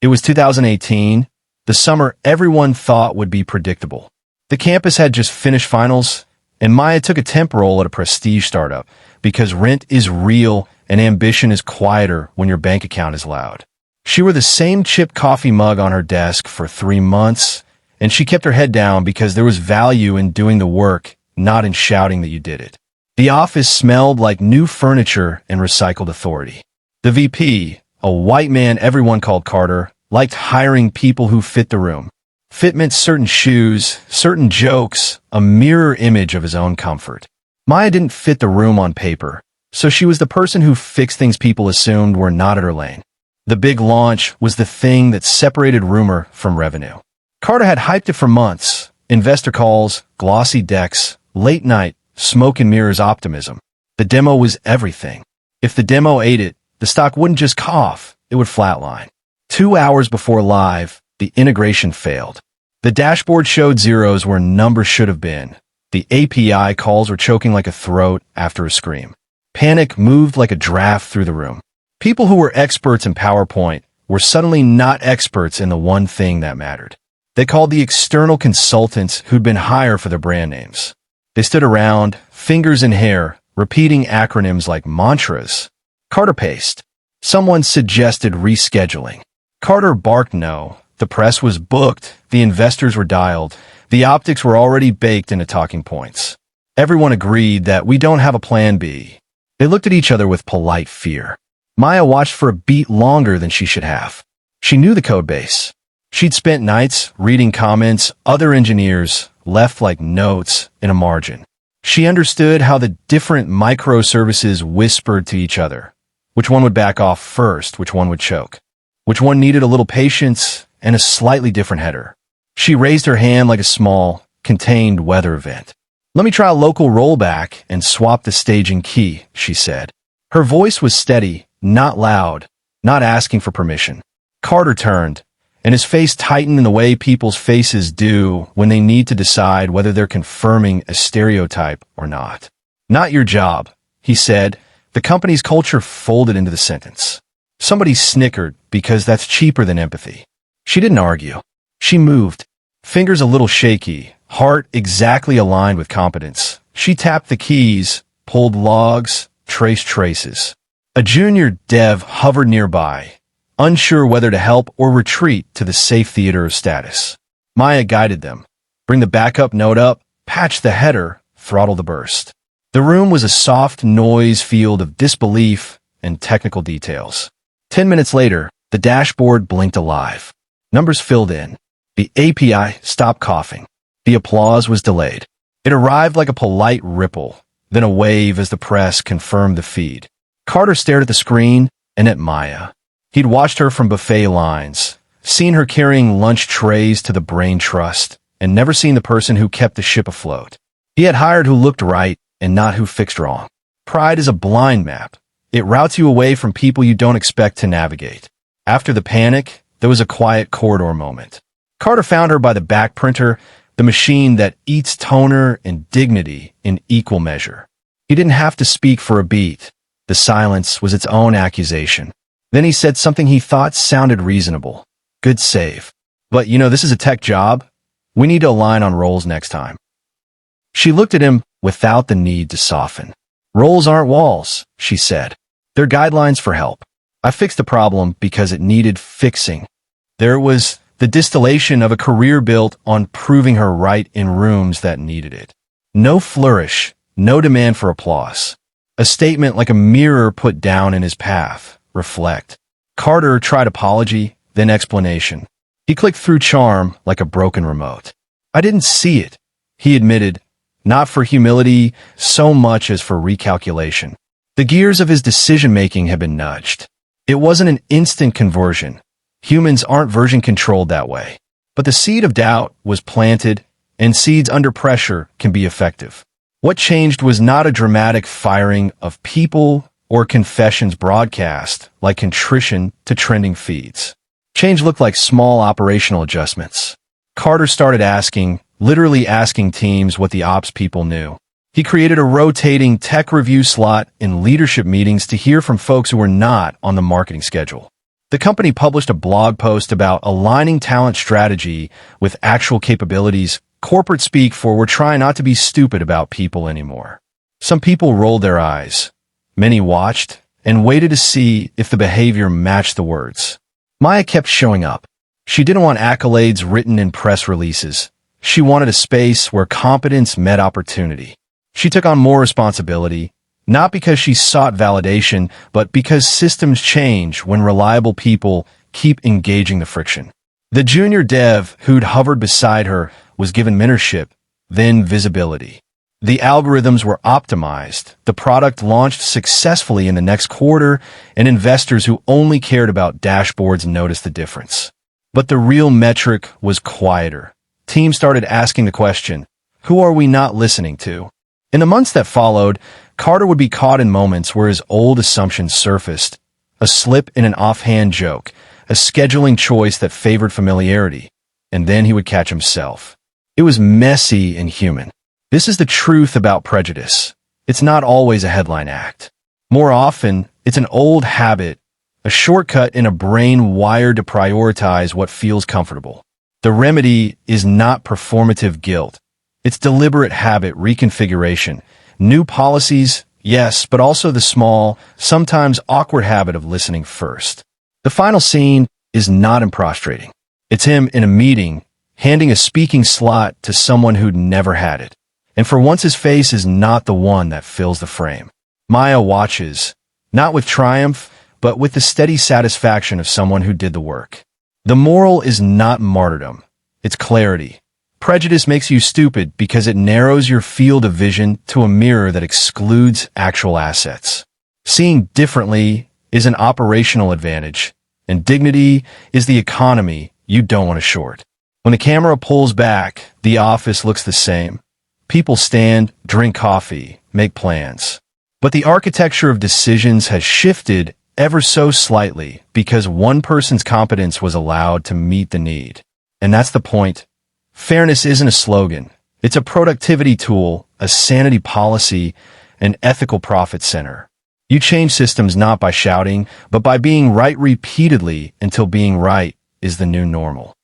It was 2018, the summer everyone thought would be predictable. The campus had just finished finals, and Maya took a temp role at a prestige startup because rent is real and ambition is quieter when your bank account is loud. She wore the same chipped coffee mug on her desk for 3 months, and she kept her head down because there was value in doing the work, not in shouting that you did it. The office smelled like new furniture and recycled authority. The VP, a white man everyone called Carter, liked hiring people who fit the room. Fit meant certain shoes, certain jokes, a mirror image of his own comfort. Maya didn't fit the room on paper, so she was the person who fixed things people assumed were not at her lane. The big launch was the thing that separated rumor from revenue. Carter had hyped it for months. Investor calls, glossy decks, late night, smoke and mirrors optimism. The demo was everything. If the demo ate it, the stock wouldn't just cough, it would flatline. 2 hours before live, the integration failed. The dashboard showed zeros where numbers should have been. The API calls were choking like a throat after a scream. Panic moved like a draft through the room. People who were experts in PowerPoint were suddenly not experts in the one thing that mattered. They called the external consultants who'd been hired for their brand names. They stood around, fingers in hair, repeating acronyms like mantras. Carter paced. Someone suggested rescheduling. Carter barked no. The press was booked. The investors were dialed. The optics were already baked into talking points. Everyone agreed that we don't have a plan B. They looked at each other with polite fear. Maya watched for a beat longer than she should have. She knew the code base. She'd spent nights reading comments other engineers left like notes in a margin. She understood how the different microservices whispered to each other. Which one would back off first, which one would choke. Which one needed a little patience and a slightly different header. She raised her hand like a small, contained weather event. "Let me try a local rollback and swap the staging key," she said. Her voice was steady, not loud, not asking for permission. Carter turned, and his face tightened in the way people's faces do when they need to decide whether they're confirming a stereotype or not. "Not your job," he said. The company's culture folded into the sentence. Somebody snickered because that's cheaper than empathy. She didn't argue. She moved. Fingers a little shaky, heart exactly aligned with competence. She tapped the keys, pulled logs, traced traces. A junior dev hovered nearby, unsure whether to help or retreat to the safe theater of status. Maya guided them. Bring the backup node up, patch the header, throttle the burst. The room was a soft noise field of disbelief and technical details. 10 minutes later, the dashboard blinked alive. Numbers filled in. The API stopped coughing. The applause was delayed. It arrived like a polite ripple, then a wave as the press confirmed the feed. Carter stared at the screen and at Maya. He'd watched her from buffet lines, seen her carrying lunch trays to the brain trust, and never seen the person who kept the ship afloat. He had hired who looked right and not who fixed wrong. Pride is a blind map. It routes you away from people you don't expect to navigate. After the panic, there was a quiet corridor moment. Carter found her by the back printer, the machine that eats toner and dignity in equal measure. He didn't have to speak for a beat. The silence was its own accusation. Then he said something he thought sounded reasonable. "Good save. But this is a tech job. We need to align on roles next time." She looked at him without the need to soften. "Roles aren't walls," she said. "They're guidelines for help. I fixed the problem because it needed fixing." There was the distillation of a career built on proving her right in rooms that needed it. No flourish, no demand for applause. A statement like a mirror put down in his path. Reflect. Carter tried apology, then explanation. He clicked through charm like a broken remote. "I didn't see it," he admitted, not for humility so much as for recalculation. The gears of his decision-making had been nudged. It wasn't an instant conversion. Humans aren't version-controlled that way. But the seed of doubt was planted, and seeds under pressure can be effective. What changed was not a dramatic firing of people or confessions broadcast like contrition to trending feeds. Change looked like small operational adjustments. Carter started literally asking teams what the ops people knew. He created a rotating tech review slot in leadership meetings to hear from folks who were not on the marketing schedule. The company published a blog post about aligning talent strategy with actual capabilities, corporate speak for "we're trying not to be stupid about people anymore." Some people rolled their eyes. Many watched and waited to see if the behavior matched the words. Maya kept showing up. She didn't want accolades written in press releases. She wanted a space where competence met opportunity. She took on more responsibility, not because she sought validation, but because systems change when reliable people keep engaging the friction. The junior dev who'd hovered beside her was given mentorship, then visibility. The algorithms were optimized, the product launched successfully in the next quarter, and investors who only cared about dashboards noticed the difference. But the real metric was quieter. Teams started asking the question, who are we not listening to? In the months that followed, Carter would be caught in moments where his old assumptions surfaced, a slip in an offhand joke, a scheduling choice that favored familiarity, and then he would catch himself. It was messy and human. This is the truth about prejudice. It's not always a headline act. More often, it's an old habit, a shortcut in a brain wired to prioritize what feels comfortable. The remedy is not performative guilt. It's deliberate habit reconfiguration. New policies, yes, but also the small, sometimes awkward habit of listening first. The final scene is not him prostrating. It's him in a meeting, handing a speaking slot to someone who'd never had it. And for once his face is not the one that fills the frame. Maya watches, not with triumph, but with the steady satisfaction of someone who did the work. The moral is not martyrdom. It's clarity. Prejudice makes you stupid because it narrows your field of vision to a mirror that excludes actual assets. Seeing differently is an operational advantage, and dignity is the economy you don't want to short. When the camera pulls back, the office looks the same. People stand, drink coffee, make plans. But the architecture of decisions has shifted ever so slightly because one person's competence was allowed to meet the need. And that's the point. Fairness isn't a slogan. It's a productivity tool, a sanity policy, an ethical profit center. You change systems not by shouting, but by being right repeatedly until being right is the new normal.